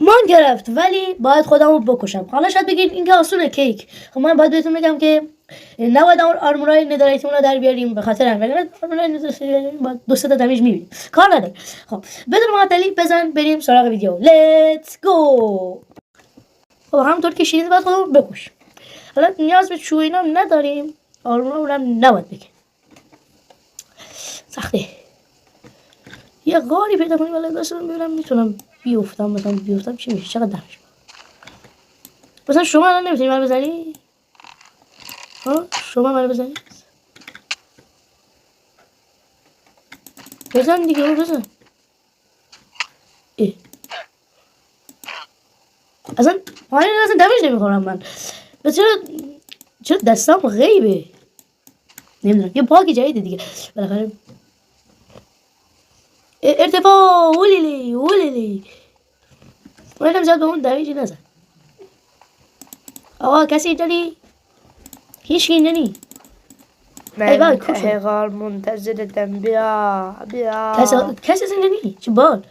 مان گرفت ولی باید خودم رو بکشم. حالا شاید بگید این که آسونه کیک. خب من باید بهتون بگم که نباید اون آرمورای ندارایتمون رو در بیاریم به خاطر هم ولی آرمورای ندارایتمون با 2 تا دمیج میبینیم کار نداره. خب بدون معطلی بزن بریم سراغ ویدیو. لیتس گو. خب همونطور که شیرید باید خودمون بکش. حالا نیاز به چوب اینا نداریم. آرمورا هم نباید بکن سخته. یه غاری پیدا کنیم ولی دستم ببینم میتونم بیفتم چی میشه چقدر دمش مثلا شما الان نمیتونی منو بزنی؟ ها شما منو بزنی؟ بزن دیگه بزن. اصلا دمش نمیخورم من. بس چرا دستم غیبه؟ نمیدونم یه باگ جدیده دیگه بالاخره. ارتفاع اولیلی من زیاد به اون دمیجی نزن. آقا کسی اینجا نی؟ هیچ اینجا نی؟ من ته غار منتظرتم. بیا کسی اینجا نی؟ چه بال.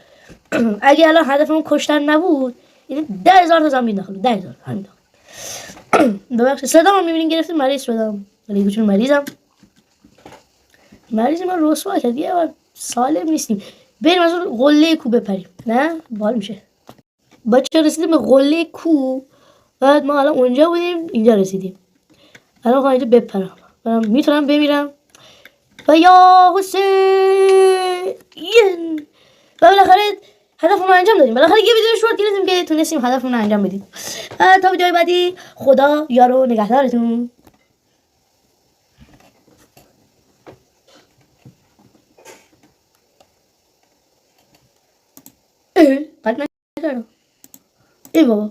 اگه الان هدفمون کشتن نبود یعنی 10,000 تا زمین داخل 10,000 همین داخل. ببخشید صدامو میبینین گرفتیم مریض شدم ولی چون مریضم من رسوا کرد یه بار سالم نیستیم. بریم از اون قله کو بپریم نه بال میشه. بچه رسیدیم به قله کو. بعد ما الان اونجا بودیم اینجا رسیدیم. الان خواهم اینجا بپرم میتونم بمیرم و یا حسین و بالاخره هدفمون رو انجام دادیم. بالاخره یه ویدیو شورت گرفتیم که تونستیم هدفمون رو انجام بدیم. تا ویدیوی بعدی خدا یار و نگهدارتون. قد نکردم ای بابا